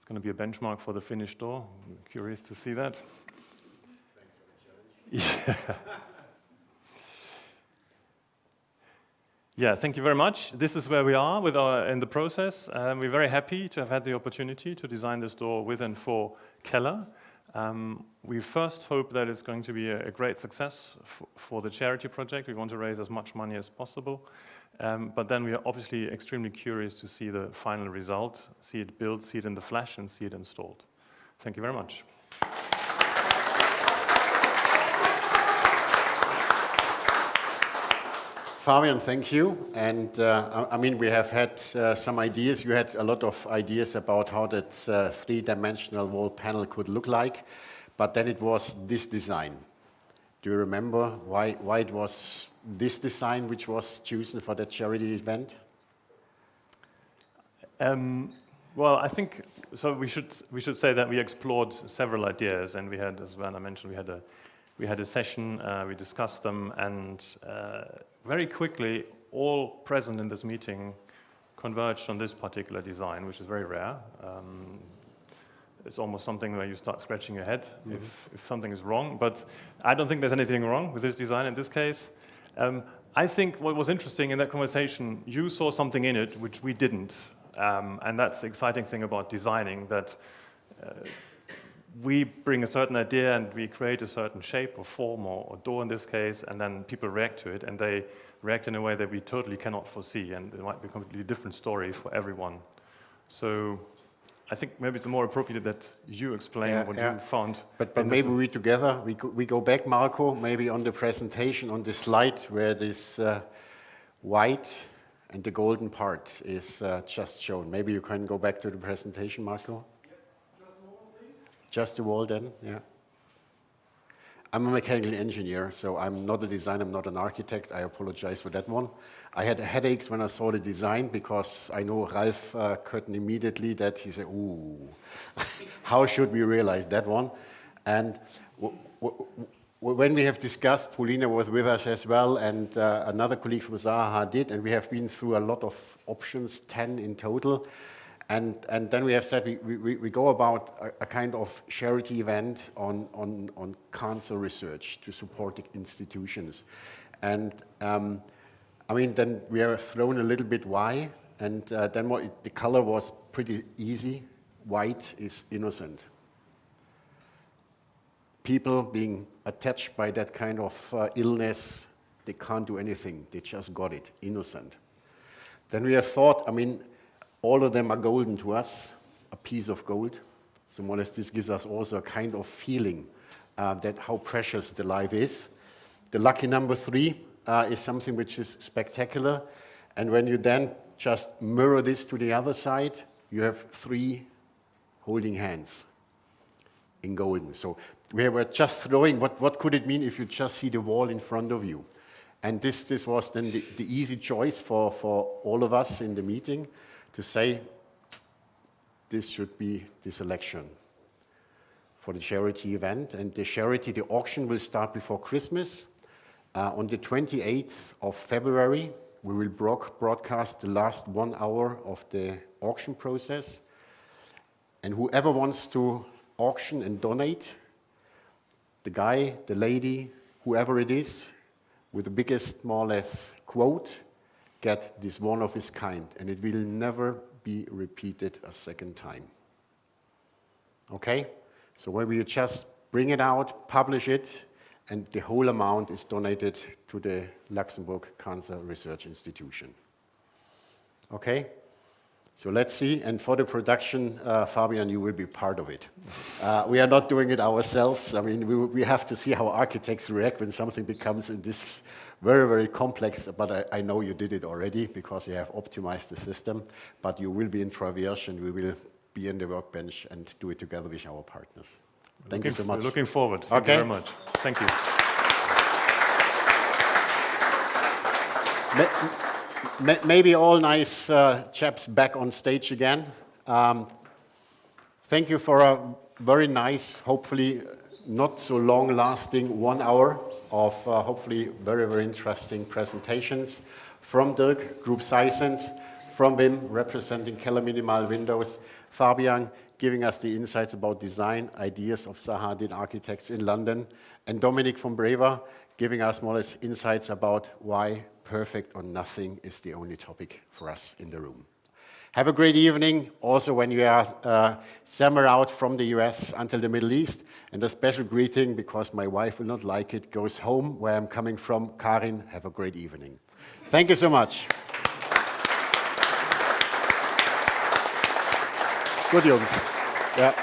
Going to be a benchmark for the finished door. I'm curious to see that. Thanks for the challenge. Yeah, thank you very much. This is where we are in the process. We're very happy to have had the opportunity to design this door with and for Keller. We first hope that it's going to be a great success for the charity project. We want to raise as much money as possible. But then we are obviously extremely curious to see the final result, see it built, see it in the flesh, and see it installed. Thank you very much. Fabian, thank you. And I mean, we have had some ideas. You had a lot of ideas about how that three-dimensional wall panel could look like, but then it was this design. Do you remember why it was this design which was chosen for that charity event? Well, I think so. We should say that we explored several ideas, and we had, as Werner mentioned, we had a session. We discussed them, and very quickly, all present in this meeting converged on this particular design, which is very rare. It's almost something where you start scratching your head if something is wrong, but I don't think there's anything wrong with this design in this case. I think what was interesting in that conversation, you saw something in it which we didn't, and that's the exciting thing about designing, that we bring a certain idea and we create a certain shape or form or door in this case, and then people react to it, and they react in a way that we totally cannot foresee, and it might be a completely different story for everyone. So I think maybe it's more appropriate that you explain what you found. But maybe we together, we go back, Marco, maybe on the presentation, on the slide where this white and the golden part is just shown. Maybe you can go back to the presentation, Marco. Just the wall then, yeah. I'm a mechanical engineer, so I'm not a designer, I'm not an architect. I apologize for that one. I had headaches when I saw the design because I know Ralf couldn't immediately that he said, ooh, how should we realize that one? And when we have discussed, Paulina was with us as well, and another colleague from Zaha Hadid, and we have been through a lot of options, 10 in total. And then we have said we go about a kind of charity event on cancer research to support the institutions. And I mean, then we are thrown a little bit why, and then the color was pretty easy. White is innocent. people being attached by that kind of illness, they can't do anything. They just got it, innocent. Then we have thought, I mean, all of them are golden to us, a piece of gold. So more or less this gives us also a kind of feeling that how precious the life is. The lucky number 3 is something which is spectacular. And when you then just mirror this to the other side, you have 3 holding hands in golden. So we were just throwing, what could it mean if you just see the wall in front of you? And this was then the easy choice for all of us in the meeting to say, this should be the selection for the charity event. And the auction will start before Christmas. On the 28th of February, we will broadcast the last 1 hour of the auction process. And whoever wants to auction and donate, the guy, the lady, whoever it is, with the biggest, more or less, quote, get this one of his kind. And it will never be repeated a second time. Okay? So where we just bring it out, publish it, and the whole amount is donated to the Luxembourg Cancer Research Institution. Okay? So let's see, and for the production, Fabian, you will be part of it. We are not doing it ourselves. I mean, we have to see how architects react when something becomes in this very, very complex, but I know you did it already because you have optimized the system, but you will be in Traverse and we will be in the workbench and do it together with our partners. Thank you so much. We're looking forward. Thank you very much. Thank you. Maybe all nice chaps back on stage again. Thank you for a very nice, hopefully not so long-lasting 1 hour of hopefully very, very interesting presentations from Dirk, Group Ceyssens, from Wim, representing Keller Minimal Windows, Fabian, giving us the insights about design ideas of Zaha Hadid Architects in London, and Dominic from Brever, giving us more or less insights about why perfect or nothing is the only topic for us in the room. Have a great evening, also when you are summer out from the US until the Middle East, and a special greeting, because my wife will not like it, goes home where I'm coming from. Karin, have a great evening. Thank you so much. Gut, Jungs. Ja.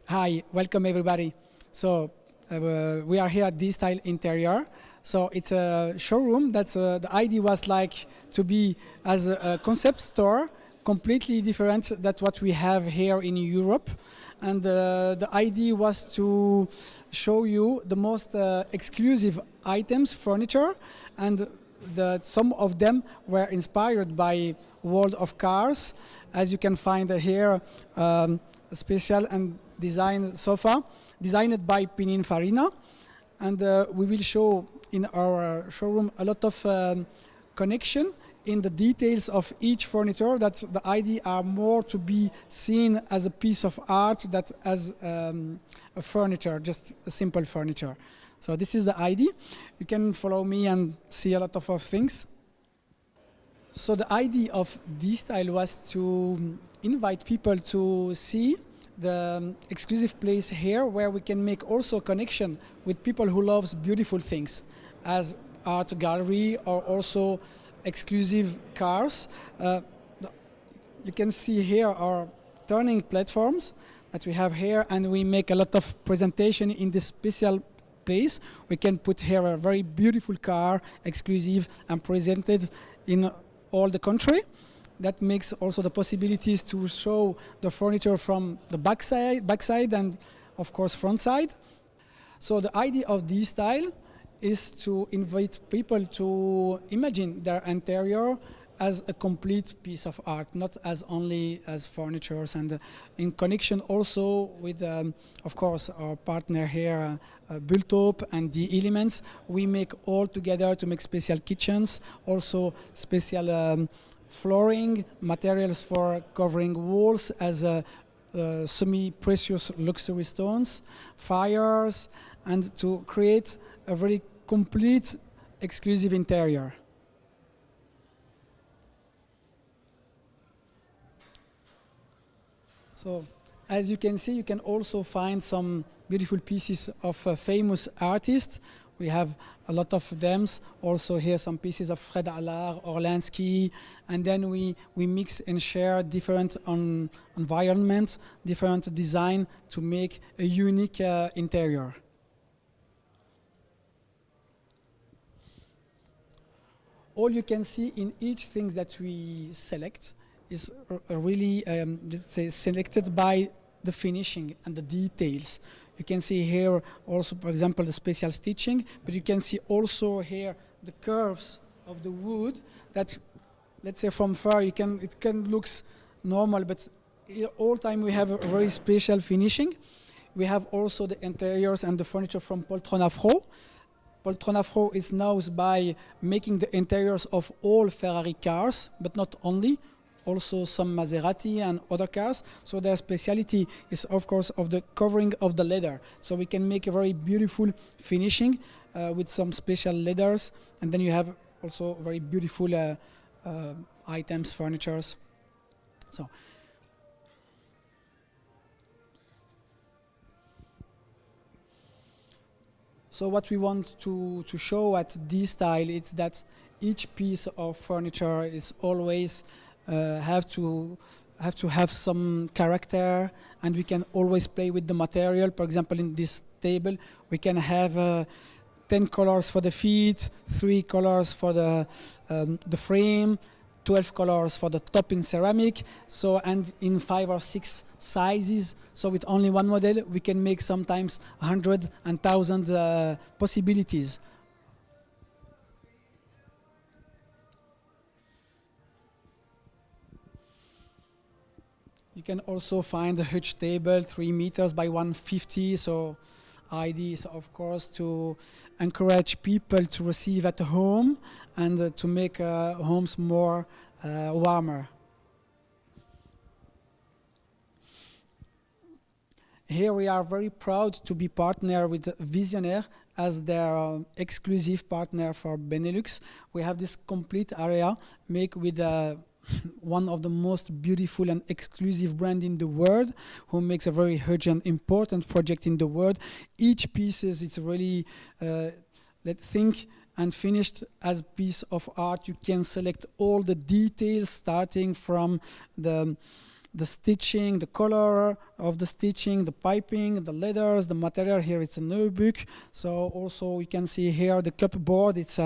Hi, welcome everybody. So we are here at D-Style Interior. So it's a showroom. That's the idea was like to be as a concept store, completely different than what we have here in Europe. And the idea was to show you the most exclusive items, furniture, and some of them were inspired by world of cars. As you can find here, a special and designed sofa, designed by Pininfarina. And we will show in our showroom a lot of connection in the details of each furniture, that the idea are more to be seen as a piece of art than as a furniture, just a simple furniture. So this is the idea. You can follow me and see a lot of things. So the idea of D-Style was to invite people to see the exclusive place here, where we can make also connection with people who loves beautiful things, as art gallery or also exclusive cars. You can see here our turning platforms that we have here, and we make a lot of presentation in this special place. We can put here a very beautiful car, exclusive, and presented in all the country. That makes also the possibilities to show the furniture from the backside and of course front side. So the idea of D-Style is to invite people to imagine their interior as a complete piece of art, not as only as furnitures, and in connection also with, of course, our partner here, Bultop and the Elements. We make all together to make special kitchens, also special flooring, materials for covering walls as semi-precious luxury stones, fires, and to create a very complete exclusive interior. So, as you can see, you can also find some beautiful pieces of famous artists. We have a lot of them. Also here some pieces of Fred Allard, Orlansky, and then we mix and share different environments, different design to make a unique interior. All you can see in each thing that we select is really, let's say, selected by the finishing and the details. You can see here also, for example, the special stitching, but you can see also here the curves of the wood that, let's say, from far it can looks normal, but all time we have a very special finishing. We have also the interiors and the furniture from Poltron Afro. Poltron Afro is known by making the interiors of all Ferrari cars, but not only, also some Maserati and other cars. So their speciality is, of course, of the covering of the leather. So we can make a very beautiful finishing with some special leathers. And then you have also very beautiful items, furnitures. So what we want to show at this style is that each piece of furniture is always have to have some character, and we can always play with the material. For example, in this table, we can have 10 colors for the feet, 3 colors for the frame, 12 colors for the top in ceramic, so, and in 5 or 6 sizes. So with only one model, we can make sometimes 100 and 1,000 possibilities. You can also find a huge table, 3 meters by 150. So idea is, of course, to encourage people to receive at home and to make homes more warmer. Here we are very proud to be partner with Visionaire as their exclusive partner for Benelux. We have this complete area made with one of the most beautiful and exclusive brand in the world, who makes a very huge and important project in the world. Each piece is really, let's think, and finished as a piece of art. You can select all the details, starting from the stitching, the color of the stitching, the piping, the leathers, the material. Here it's a notebook. So also you can see here the cupboard. It's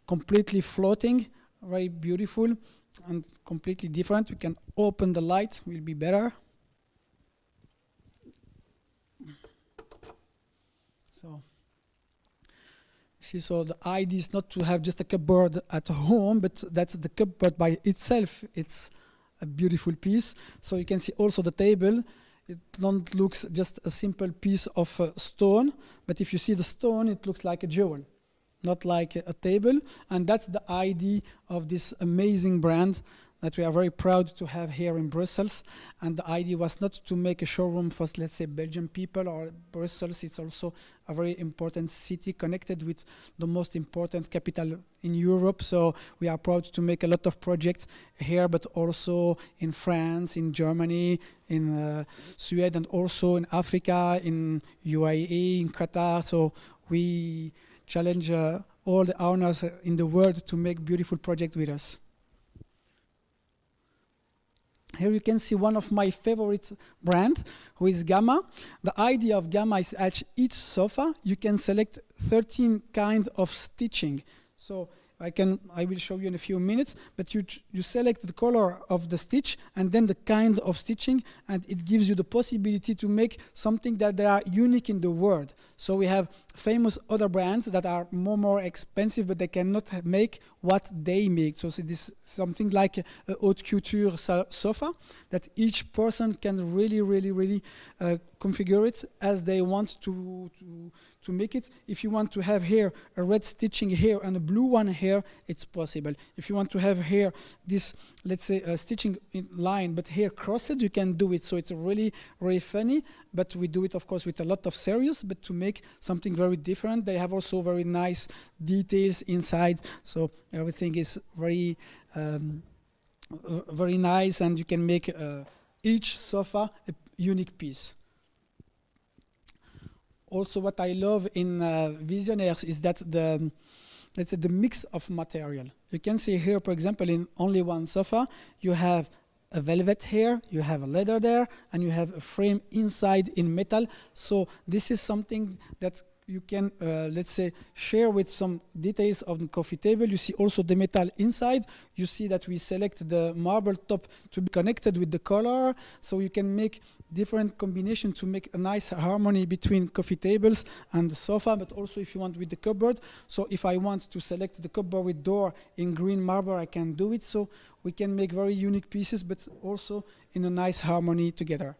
completely floating, very beautiful and completely different. We can open the light, will be better. So the idea is not to have just a cupboard at home, but that's the cupboard by itself. It's a beautiful piece. So you can see also the table. It don't looks just a simple piece of stone, but if you see the stone, it looks like a jewel, not like a table. And that's the idea of this amazing brand that we are very proud to have here in Brussels. And the idea was not to make a showroom for, let's say, Belgian people or Brussels. It's also a very important city connected with the most important capital in Europe. So we are proud to make a lot of projects here, but also in France, in Germany, in Sweden, and also in Africa, in UAE, in Qatar. So we challenge all the owners in the world to make beautiful projects with us. Here you can see one of my favorite brand, who is Gamma. The idea of Gamma is at each sofa you can select 13 kinds of stitching. So I will show you in a few minutes, but you select the color of the stitch and then the kind of stitching, and it gives you the possibility to make something that they are unique in the world. So we have famous other brands that are more expensive, but they cannot make what they make. So this is something like a haute couture sofa that each person can really configure it as they want to make it. If you want to have here a red stitching here and a blue one here, it's possible. If you want to have here this, let's say, stitching in line, but here crossed, you can do it. So it's really funny, but we do it, of course, with a lot of serious, but to make something very different. They have also very nice details inside, so everything is very nice, and you can make each sofa a unique piece. Also, what I love in Visionaires is that let's say the mix of material. You can see here, for example, in only one sofa, you have a velvet here, you have a leather there, and you have a frame inside in metal. So this is something that you can, let's say, share with some details of the coffee table. You see also the metal inside. You see that we select the marble top to be connected with the color. So you can make different combinations to make a nice harmony between coffee tables and the sofa, but also if you want with the cupboard. So if I want to select the cupboard with door in green marble, I can do it. So we can make very unique pieces, but also in a nice harmony together.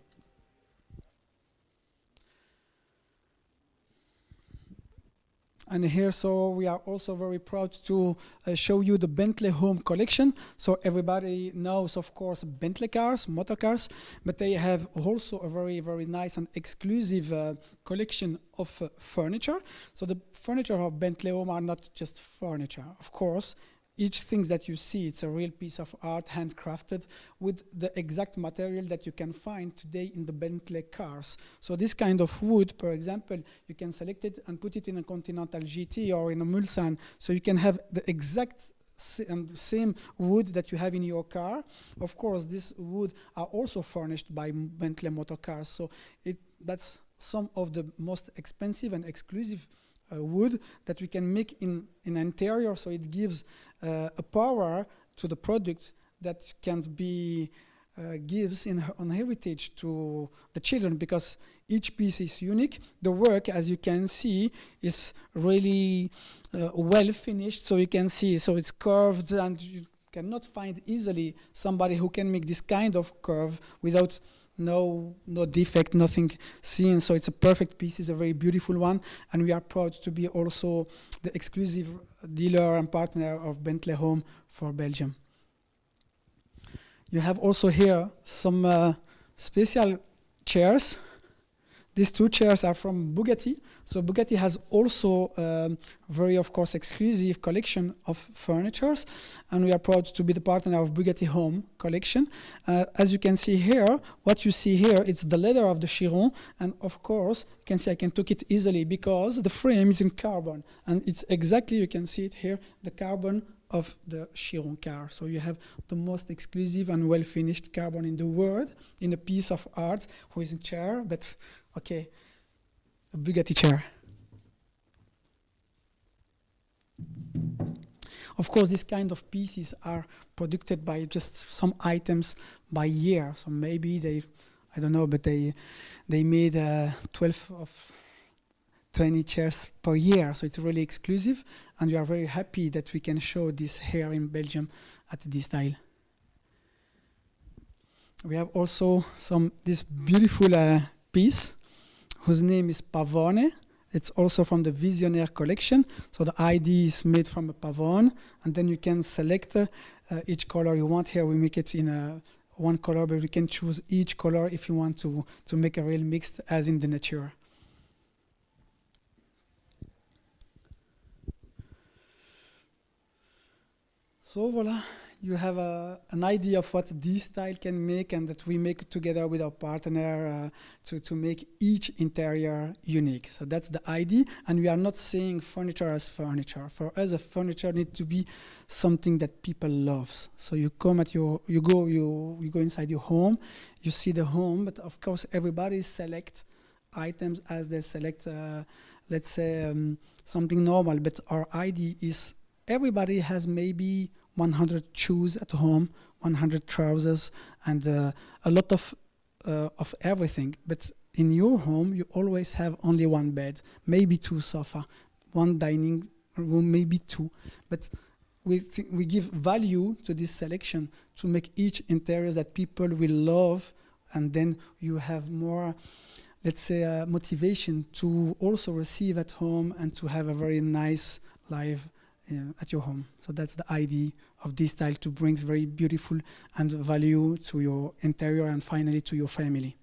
And here, so we are also very proud to show you the Bentley Home collection. So everybody knows, of course, Bentley cars, motor cars, but they have also a very, very nice and exclusive collection of furniture. So the furniture of Bentley Home are not just furniture, of course. Each thing that you see, it's a real piece of art, handcrafted, with the exact material that you can find today in the Bentley cars. So this kind of wood, for example, you can select it and put it in a Continental GT or in a Mulsanne. So you can have the exact same wood that you have in your car. Of course, this wood are also furnished by Bentley motor cars. So that's some of the most expensive and exclusive wood that we can make in interior, so it gives a power to the product that can be gives on heritage to the children, because each piece is unique. The work, as you can see, is really well finished, so you can see, so it's curved, and you cannot find easily somebody who can make this kind of curve without no defect, nothing seen. So it's a perfect piece, it's a very beautiful one, and we are proud to be also the exclusive dealer and partner of Bentley Home for Belgium. You have also here some special chairs. These two chairs are from Bugatti. So Bugatti has also a very, of course, exclusive collection of furnitures, and we are proud to be the partner of Bugatti Home collection. As you can see here, what you see here, it's the leather of the Chiron, and of course, you can see I can take it easily because the frame is in carbon, and it's exactly, you can see it here, the carbon of the Chiron car. So you have the most exclusive and well-finished carbon in the world, in a piece of art, who is in chair, but okay, a Bugatti chair. Of course, these kind of pieces are produced by just some items by year. So maybe they, I don't know, but they made 12 of 20 chairs per year. So it's really exclusive, and we are very happy that we can show this here in Belgium at this style. We have also this beautiful piece whose name is Pavone. It's also from the Visionaire collection. So the ID is made from a pavone, and then you can select each color you want. Here we make it in one color, but we can choose each color if you want to make a real mix as in the nature. So voila, you have an idea of what this style can make, and that we make together with our partner to make each interior unique. So that's the idea, and we are not saying furniture as furniture. For us, a furniture needs to be something that people love. So you come at you go inside your home, you see the home, but of course everybody select items as they select, let's say, something normal. But our idea is everybody has maybe 100 shoes at home, 100 trousers, and a lot of everything. But in your home, you always have only one bed, maybe two sofa, one dining room, maybe two. But we give value to this selection to make each interior that people will love, and then you have more, let's say, motivation to also receive at home and to have a very nice life at your home. So that's the idea of this style, to bring very beautiful and value to your interior and finally to your family.